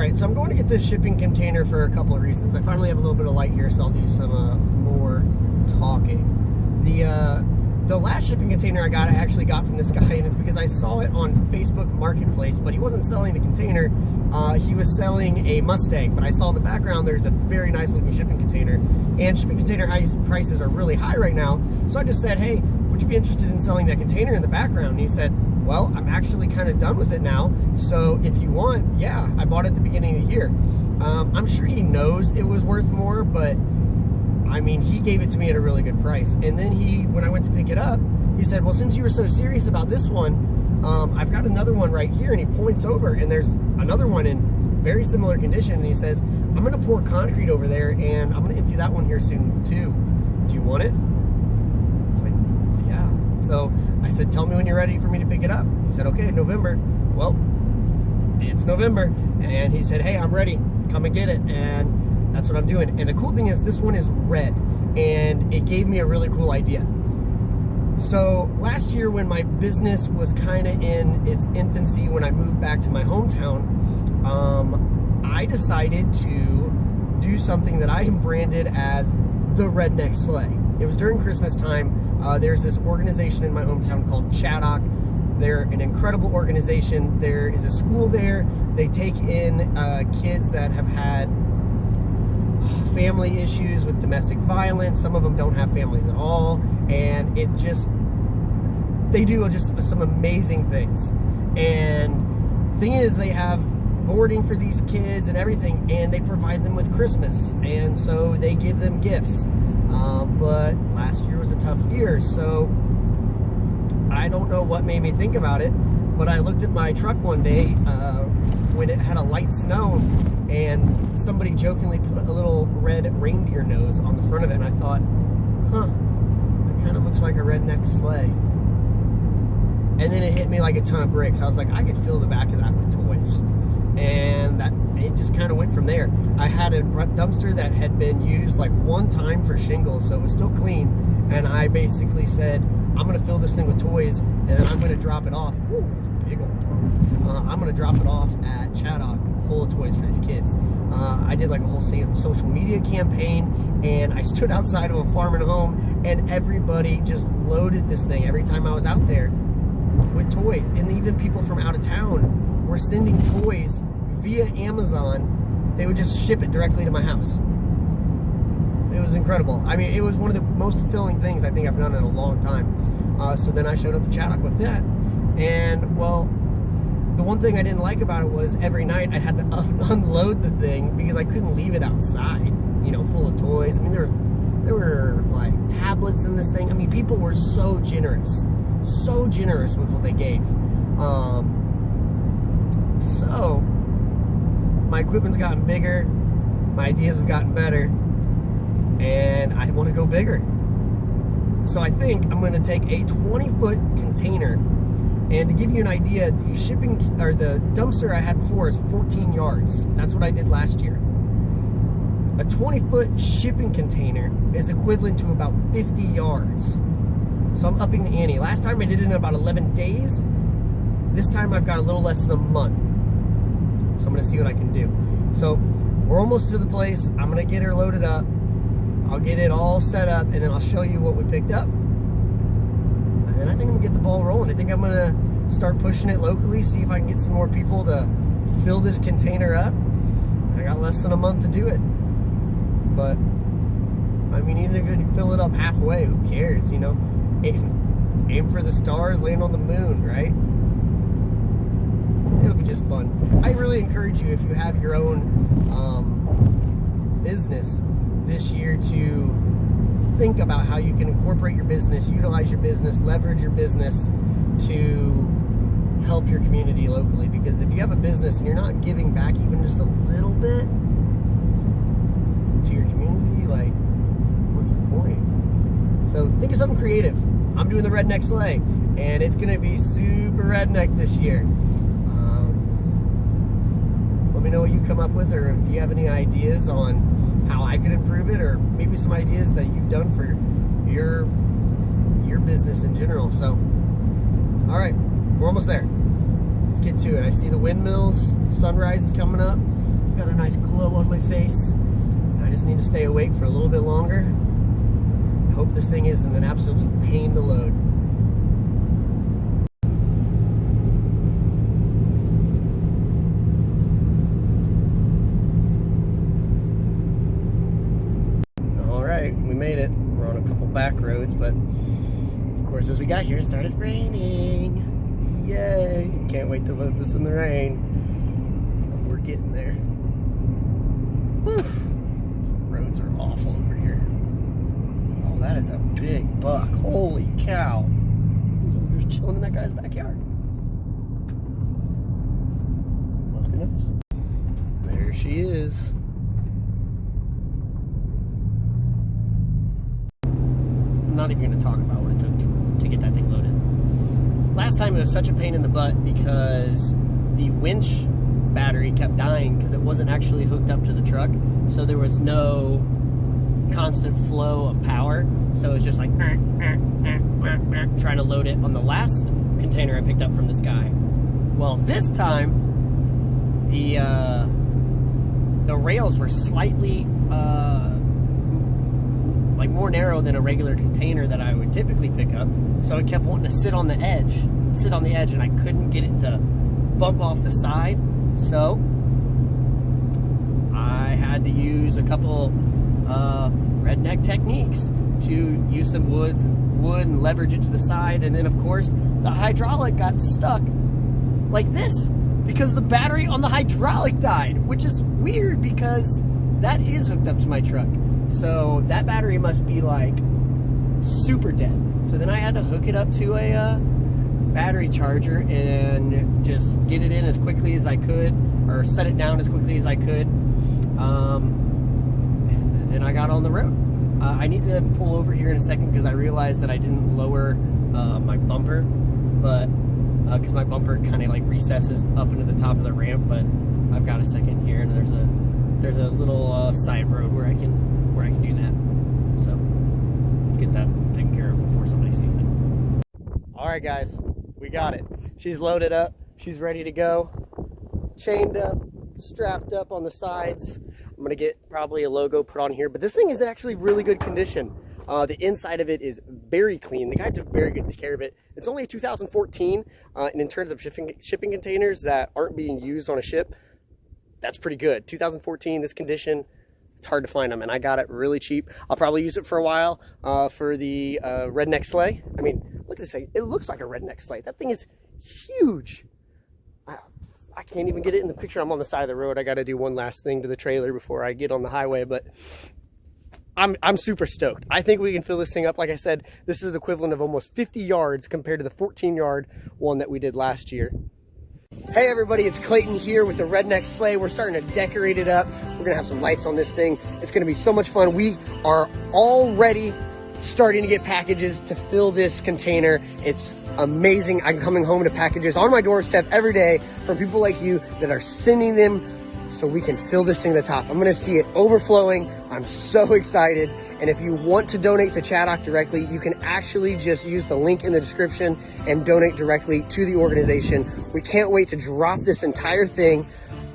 right, so I'm going to get this shipping container for a couple of reasons. I finally have a little bit of light here, so I'll do some more talking. The last shipping container I actually got from this guy, and it's because I saw it on Facebook Marketplace, but he wasn't selling the container. He was selling a Mustang, but I saw in the background there's a very nice looking shipping container, and shipping container prices are really high right now. So I just said, hey, would you be interested in selling that container in the background? And he said, well, I'm actually kind of done with it now, so if you want, yeah, I bought it at the beginning of the year. I'm sure he knows it was worth more, but I mean, he gave it to me at a really good price. And then when I went to pick it up, he said, well, since you were so serious about this one, I've got another one right here. And he points over, and there's another one in very similar condition. And he says, I'm going to pour concrete over there, and I'm going to empty that one here soon too. Do you want it? I was like, yeah. So I said, tell me when you're ready for me to pick it up. He said, okay, November. Well, it's November. And he said, hey, I'm ready. Come and get it. And that's what I'm doing. And the cool thing is, this one is red, and it gave me a really cool idea. So last year, when my business was kind of in its infancy, when I moved back to my hometown, I decided to do something that I branded as the Redneck Sleigh. It was during Christmas time. There's this organization in my hometown called Chaddock. They're an incredible organization. There is a school there. They take in kids that have had family issues with domestic violence. Some of them don't have families at all, and they do just some amazing things. And thing is, they have boarding for these kids and everything, and they provide them with Christmas, and so they give them gifts. But last year was a tough year, so I don't know what made me think about it, but I looked at my truck one day when it had a light snow, and somebody jokingly put a little red reindeer nose on the front of it, and I thought, huh, it kind of looks like a redneck sleigh. And then it hit me like a ton of bricks. I was like, I could fill the back of that with toys. And it just kind of went from there. I had a dumpster that had been used like one time for shingles, so it was still clean, and I basically said, I'm going to fill this thing with toys, and then I'm going to drop it off. Ooh, that's a big old dog. I'm going to drop it off at Chaddock full of toys for these kids. I did like a whole social media campaign, and I stood outside of a farm and home, and everybody just loaded this thing every time I was out there with toys. And even people from out of town were sending toys via Amazon. They would just ship it directly to my house. It was incredible. I mean, it was one of the most fulfilling things I think I've done in a long time. So then I showed up to Chaddock with that. And, well, the one thing I didn't like about it was every night I had to unload the thing because I couldn't leave it outside, you know, full of toys. I mean, there were like tablets in this thing. I mean, people were so generous with what they gave. So my equipment's gotten bigger, my ideas have gotten better, and I want to go bigger. So I think I'm going to take a 20-foot container, and to give you an idea, the dumpster I had before is 14 yards. That's what I did last year. A 20-foot shipping container is equivalent to about 50 yards. So I'm upping the ante. Last time I did it in about 11 days. This time I've got a little less than a month. So I'm going to see what I can do. So we're almost to the place. I'm going to get her loaded up. I'll get it all set up, and then I'll show you what we picked up. And then I think I'm going to get the ball rolling. I think I'm going to start pushing it locally, see if I can get some more people to fill this container up. I got less than a month to do it. But, I mean, even if you fill it up halfway, who cares, you know? Aim for the stars, land on the moon, right? It'll be just fun. I really encourage you, if you have your own business this year, to think about how you can incorporate your business, utilize your business, leverage your business to help your community locally. Because if you have a business and you're not giving back even just a little bit to your community, like, what's the point? So think of something creative. I'm doing the Redneck Sleigh, and it's gonna be super redneck this year. Let me know what you come up with, or if you have any ideas on how I could improve it, or maybe some ideas that you've done for your business in general. So, all right, we're almost there. Let's get to it. I see the windmills, sunrise is coming up. I've got a nice glow on my face. I just need to stay awake for a little bit longer. I hope this thing isn't an absolute pain to load. Alright, we made it. We're on a couple back roads, but of course as we got here it started raining. Yay! Can't wait to load this in the rain. But we're getting there. Whew. Roads are awful over here. Oh, that is a big buck. Holy cow. He's over there chilling in that guy's backyard. Must be nice. There she is. I'm not even going to talk about what it took to get that thing loaded. Last time it was such a pain in the butt because the winch battery kept dying because it wasn't actually hooked up to the truck, so there was no constant flow of power, so it was just like trying to load it on the last container I picked up from this guy. Well, this time the rails were slightly like more narrow than a regular container that I would typically pick up, so it kept wanting to sit on the edge, and I couldn't get it to bump off the side. So I had to use a couple redneck techniques to use some wood and leverage it to the side, and then of course the hydraulic got stuck like this because the battery on the hydraulic died, which is weird because that is hooked up to my truck. So that battery must be like super dead. So then I had to hook it up to a battery charger and just get it in as quickly as I could, or set it down as quickly as I could. And then I got on the road. I need to pull over here in a second because I realized that I didn't lower my bumper, but because my bumper kind of like recesses up into the top of the ramp. But I've got a second here, and there's a little side road where I can do that. So let's get that taken care of before somebody sees it. All right, guys, we got it. She's loaded up. She's ready to go. Chained up, strapped up on the sides. I'm gonna get probably a logo put on here, but this thing is in actually really good condition. The inside of it is very clean. The guy took very good care of it. It's only a 2014, and in terms of shipping containers that aren't being used on a ship, that's pretty good. 2014, this condition, it's hard to find them, and I got it really cheap. I'll probably use it for a while for the redneck sleigh. I mean, look at this thing. It looks like a redneck sleigh. That thing is huge. I can't even get it in the picture. I'm on the side of the road. I got to do one last thing to the trailer before I get on the highway, but I'm super stoked. I think we can fill this thing up. Like I said, this is equivalent of almost 50 yards compared to the 14-yard one that we did last year. Hey everybody, it's Clayton here with the Redneck Sleigh. We're starting to decorate it up. We're gonna have some lights on this thing. It's gonna be so much fun. We are already starting to get packages to fill this container. It's amazing. I'm coming home to packages on my doorstep every day from people like you that are sending them so we can fill this thing to the top. I'm gonna see it overflowing. I'm so excited. And if you want to donate to Chaddock directly, you can actually just use the link in the description and donate directly to the organization. We can't wait to drop this entire thing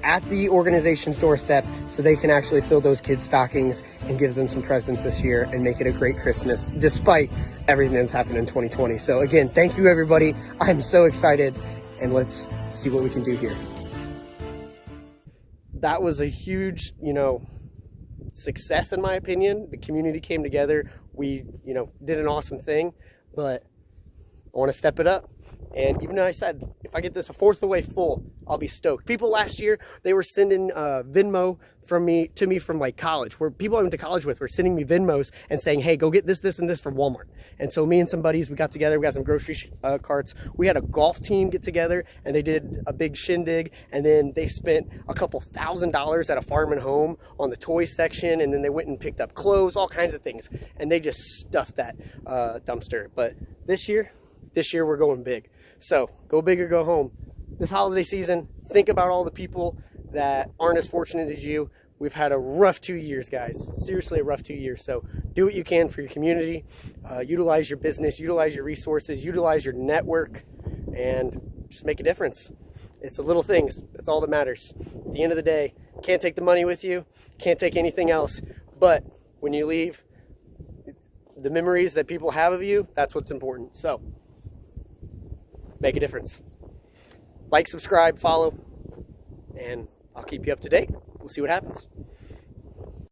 at the organization's doorstep so they can actually fill those kids' stockings and give them some presents this year and make it a great Christmas despite everything that's happened in 2020. So again, thank you everybody. I'm so excited, and let's see what we can do here. That was a huge, success in my opinion. The community came together. We, did an awesome thing, but I want to step it up. And even though I said, if I get this a fourth of the way full, I'll be stoked. People last year, they were sending Venmo to me from like college, where people I went to college with were sending me Venmos and saying, hey, go get this, this, and this from Walmart. And so me and some buddies, we got together, we got some grocery carts. We had a golf team get together and they did a big shindig, and then they spent a couple $1,000s at a farm and home on the toy section, and then they went and picked up clothes, all kinds of things, and they just stuffed that dumpster. But this year we're going big. So go big or go home. This holiday season, think about all the people that aren't as fortunate as you. We've had a rough 2 years, guys. Seriously, a rough 2 years. So do what you can for your community. Utilize your business, utilize your resources, utilize your network, and just make a difference. It's the little things. That's all that matters. At the end of the day, can't take the money with you, can't take anything else. But when you leave, the memories that people have of you, that's what's important. So, make a difference. Like, subscribe, follow, and I'll keep you up to date. We'll see what happens.